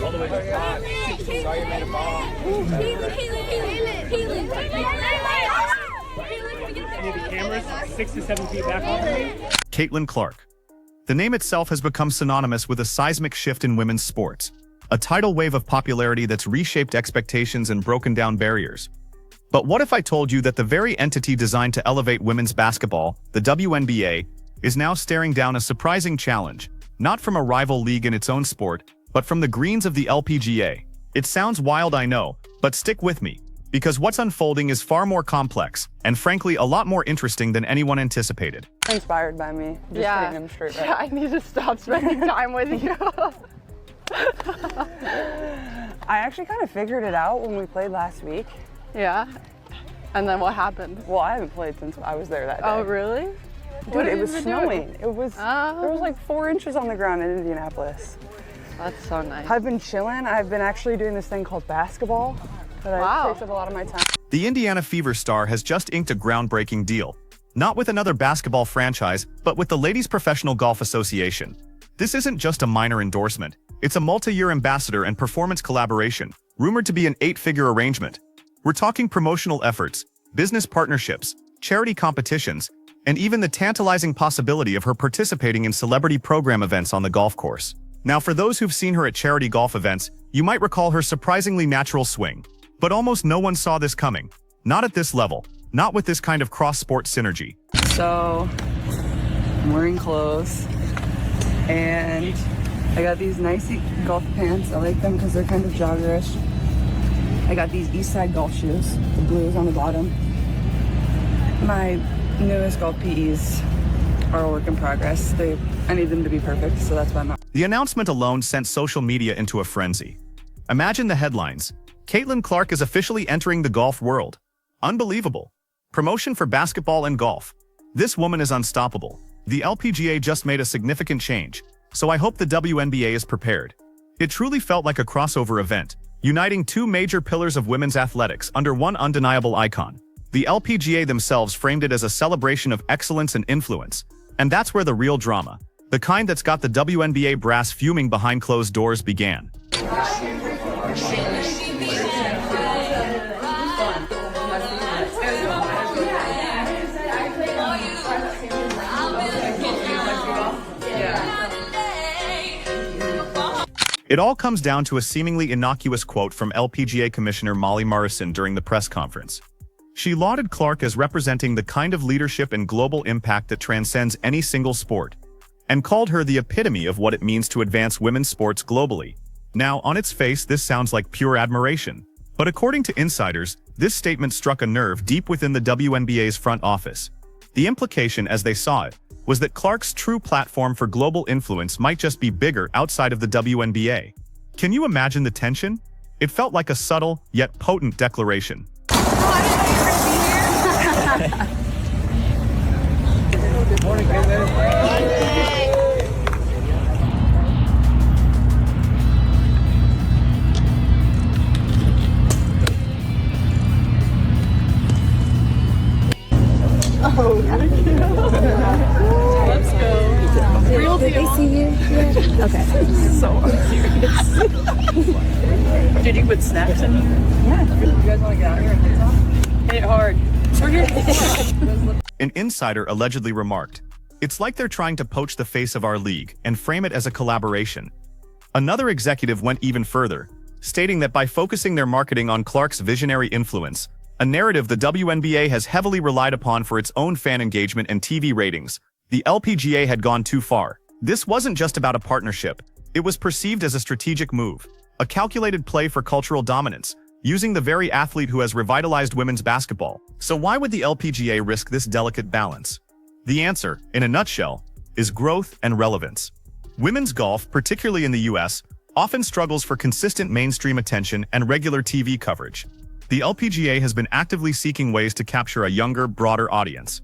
All the way to 5. Saw you made a ball. Need the cameras 6 to 7 feet back off of me. Caitlin Clark. The name itself has become synonymous with a seismic shift in women's sports, a tidal wave of popularity that's reshaped expectations and broken down barriers. But what if I told you that the very entity designed to elevate women's basketball, the WNBA, is now staring down a surprising challenge, not from a rival league in its own sport, but from the greens of the LPGA? It sounds wild, I know, but stick with me, because what's unfolding is far more complex, and frankly a lot more interesting than anyone anticipated. Inspired by me, just hitting them straight right. Yeah, I need to stop spending time with you. I actually kind of figured it out when we played last week. Yeah, and then what happened? Well, I haven't played since I was there that day. Oh, really? Dude, it was snowing. It was, there was like 4 inches on the ground in Indianapolis. That's so nice. I've been chilling. I've been actually doing this thing called basketball that takes up a lot of my time. The Indiana Fever star has just inked a groundbreaking deal. Not with another basketball franchise, but with the Ladies Professional Golf Association. This isn't just a minor endorsement. It's a multi-year ambassador and performance collaboration, rumored to be an 8-figure arrangement. We're talking promotional efforts, business partnerships, charity competitions, and even the tantalizing possibility of her participating in celebrity program events on the golf course. Now, for those who've seen her at charity golf events, you might recall her surprisingly natural swing. But almost no one saw this coming. Not at this level. Not with this kind of cross-sport synergy. So, I'm wearing clothes, and I got these nice golf pants. I like them because they're kind of joggerish. I got these Eastside golf shoes. The blue is on the bottom. My newest golf PEs are a work in progress. I need them to be perfect, so that's why I'm not. The announcement alone sent social media into a frenzy. Imagine the headlines. Caitlin Clark is officially entering the golf world. Unbelievable. Promotion for basketball and golf. This woman is unstoppable. The LPGA just made a significant change, so I hope the WNBA is prepared. It truly felt like a crossover event, uniting 2 major pillars of women's athletics under one undeniable icon. The LPGA themselves framed it as a celebration of excellence and influence, and that's where the real drama, the kind that's got the WNBA brass fuming behind closed doors, began. It all comes down to a seemingly innocuous quote from LPGA Commissioner Molly Morrison during the press conference. She lauded Clark as representing the kind of leadership and global impact that transcends any single sport, and called her the epitome of what it means to advance women's sports globally. Now, on its face, this sounds like pure admiration. But according to insiders, this statement struck a nerve deep within the WNBA's front office. The implication, as they saw it, was that Clark's true platform for global influence might just be bigger outside of the WNBA. Can you imagine the tension? It felt like a subtle, yet potent declaration. Good morning, Caitlin. Let's go. Real deal. Did they see you? Yeah. Okay. So serious. Did you put snacks in here? Yeah. You guys want to get out here and hit some? Hit it hard. We're here. An insider allegedly remarked, "It's like they're trying to poach the face of our league and frame it as a collaboration." Another executive went even further, stating that by focusing their marketing on Clark's visionary influence, a narrative the WNBA has heavily relied upon for its own fan engagement and TV ratings, the LPGA had gone too far. This wasn't just about a partnership. It was perceived as a strategic move, a calculated play for cultural dominance, using the very athlete who has revitalized women's basketball. So why would the LPGA risk this delicate balance? The answer, in a nutshell, is growth and relevance. Women's golf, particularly in the US, often struggles for consistent mainstream attention and regular TV coverage. The LPGA has been actively seeking ways to capture a younger, broader audience.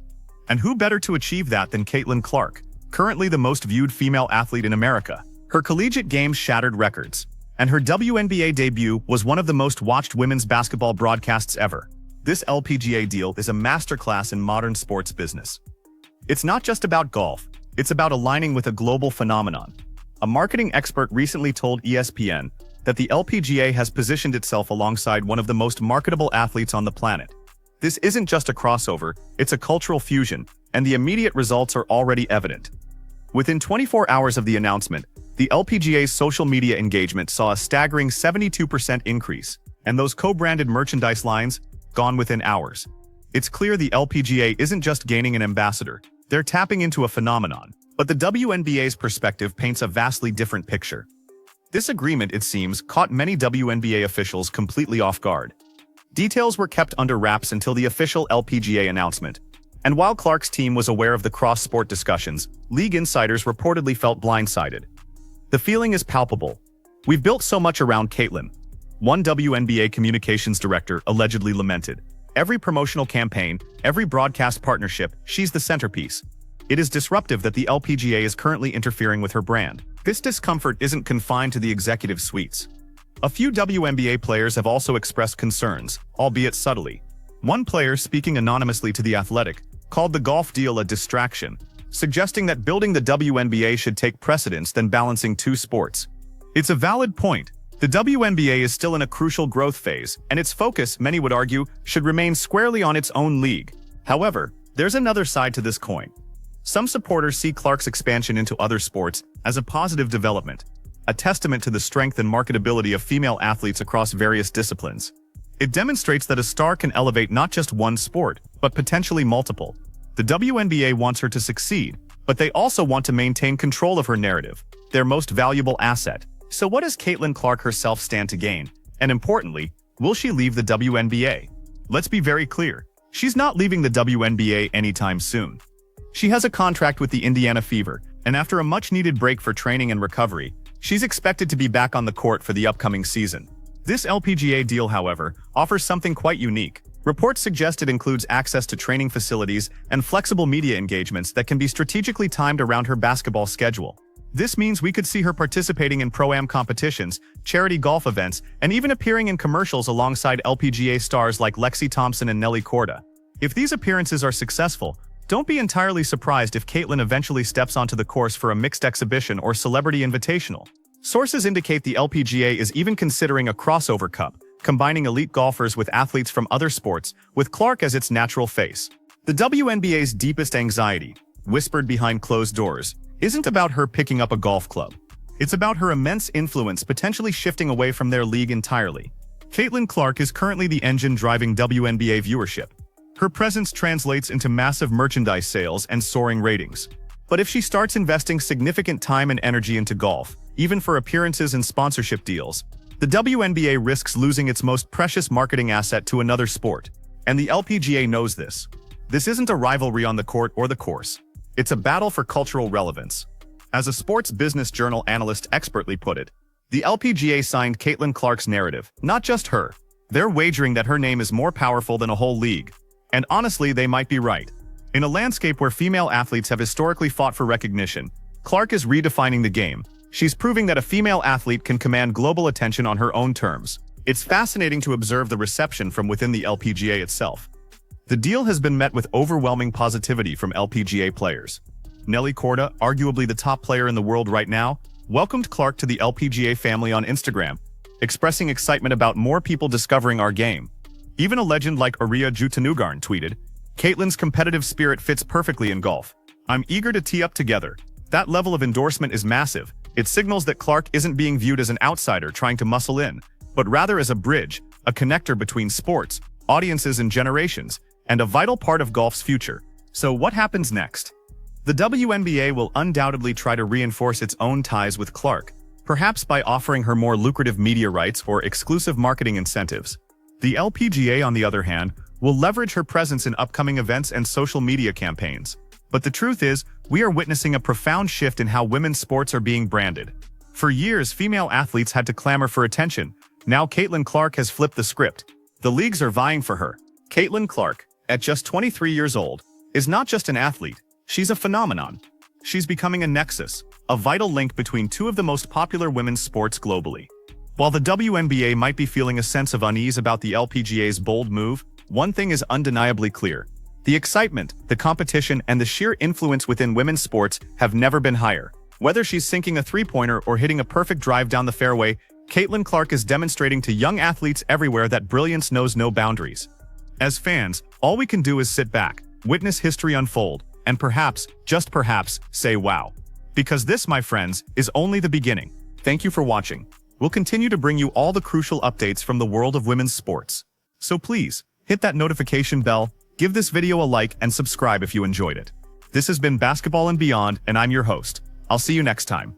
And who better to achieve that than Caitlin Clark, currently the most viewed female athlete in America? Her collegiate game shattered records, and her WNBA debut was one of the most watched women's basketball broadcasts ever. This LPGA deal is a masterclass in modern sports business. It's not just about golf, it's about aligning with a global phenomenon. A marketing expert recently told ESPN that the LPGA has positioned itself alongside one of the most marketable athletes on the planet. This isn't just a crossover, it's a cultural fusion, and the immediate results are already evident. Within 24 hours of the announcement, the LPGA's social media engagement saw a staggering 72% increase, and those co-branded merchandise lines, gone within hours. It's clear the LPGA isn't just gaining an ambassador, they're tapping into a phenomenon. But the WNBA's perspective paints a vastly different picture. This agreement, it seems, caught many WNBA officials completely off guard. Details were kept under wraps until the official LPGA announcement. And while Clark's team was aware of the cross-sport discussions, league insiders reportedly felt blindsided. The feeling is palpable. "We've built so much around Caitlin," one WNBA communications director allegedly lamented. "Every promotional campaign, every broadcast partnership, she's the centerpiece. It is disruptive that the LPGA is currently interfering with her brand." This discomfort isn't confined to the executive suites. A few WNBA players have also expressed concerns, albeit subtly. One player, speaking anonymously to The Athletic, called the golf deal a distraction, suggesting that building the WNBA should take precedence than balancing two sports. It's a valid point. The WNBA is still in a crucial growth phase, and its focus, many would argue, should remain squarely on its own league. However, there's another side to this coin. Some supporters see Clark's expansion into other sports as a positive development, a testament to the strength and marketability of female athletes across various disciplines. It demonstrates that a star can elevate not just one sport, but potentially multiple. The WNBA wants her to succeed, but they also want to maintain control of her narrative, their most valuable asset. So what does Caitlin Clark herself stand to gain? And importantly, will she leave the WNBA? Let's be very clear. She's not leaving the WNBA anytime soon. She has a contract with the Indiana Fever, and after a much-needed break for training and recovery, she's expected to be back on the court for the upcoming season. This LPGA deal, however, offers something quite unique. Reports suggest it includes access to training facilities and flexible media engagements that can be strategically timed around her basketball schedule. This means we could see her participating in pro-am competitions, charity golf events, and even appearing in commercials alongside LPGA stars like Lexi Thompson and Nelly Korda. If these appearances are successful, don't be entirely surprised if Caitlin eventually steps onto the course for a mixed exhibition or celebrity invitational. Sources indicate the LPGA is even considering a crossover cup, combining elite golfers with athletes from other sports, with Clark as its natural face. The WNBA's deepest anxiety, whispered behind closed doors, isn't about her picking up a golf club. It's about her immense influence potentially shifting away from their league entirely. Caitlin Clark is currently the engine driving WNBA viewership. Her presence translates into massive merchandise sales and soaring ratings. But if she starts investing significant time and energy into golf, even for appearances and sponsorship deals, the WNBA risks losing its most precious marketing asset to another sport. And the LPGA knows this. This isn't a rivalry on the court or the course. It's a battle for cultural relevance. As a Sports Business Journal analyst expertly put it, the LPGA signed Caitlin Clark's narrative, not just her. They're wagering that her name is more powerful than a whole league. And honestly, they might be right. In a landscape where female athletes have historically fought for recognition, Clark is redefining the game. She's proving that a female athlete can command global attention on her own terms. It's fascinating to observe the reception from within the LPGA itself. The deal has been met with overwhelming positivity from LPGA players. Nelly Korda, arguably the top player in the world right now, welcomed Clark to the LPGA family on Instagram, expressing excitement about more people discovering our game. Even a legend like Aria Jutanugarn tweeted, "Caitlin's competitive spirit fits perfectly in golf. I'm eager to tee up together." That level of endorsement is massive. It signals that Clark isn't being viewed as an outsider trying to muscle in, but rather as a bridge, a connector between sports, audiences and generations, and a vital part of golf's future. So what happens next? The WNBA will undoubtedly try to reinforce its own ties with Clark, perhaps by offering her more lucrative media rights or exclusive marketing incentives. The LPGA, on the other hand, will leverage her presence in upcoming events and social media campaigns. But the truth is, we are witnessing a profound shift in how women's sports are being branded. For years, female athletes had to clamor for attention. Now Caitlin Clark has flipped the script. The leagues are vying for her. Caitlin Clark, at just 23 years old, is not just an athlete, she's a phenomenon. She's becoming a nexus, a vital link between two of the most popular women's sports globally. While the WNBA might be feeling a sense of unease about the LPGA's bold move, one thing is undeniably clear. The excitement, the competition, and the sheer influence within women's sports have never been higher. Whether she's sinking a three-pointer or hitting a perfect drive down the fairway, Caitlin Clark is demonstrating to young athletes everywhere that brilliance knows no boundaries. As fans, all we can do is sit back, witness history unfold, and perhaps, just perhaps, say wow. Because this, my friends, is only the beginning. Thank you for watching. We'll continue to bring you all the crucial updates from the world of women's sports. So please, hit that notification bell, give this video a like, and subscribe if you enjoyed it. This has been Basketball and Beyond, and I'm your host. I'll see you next time.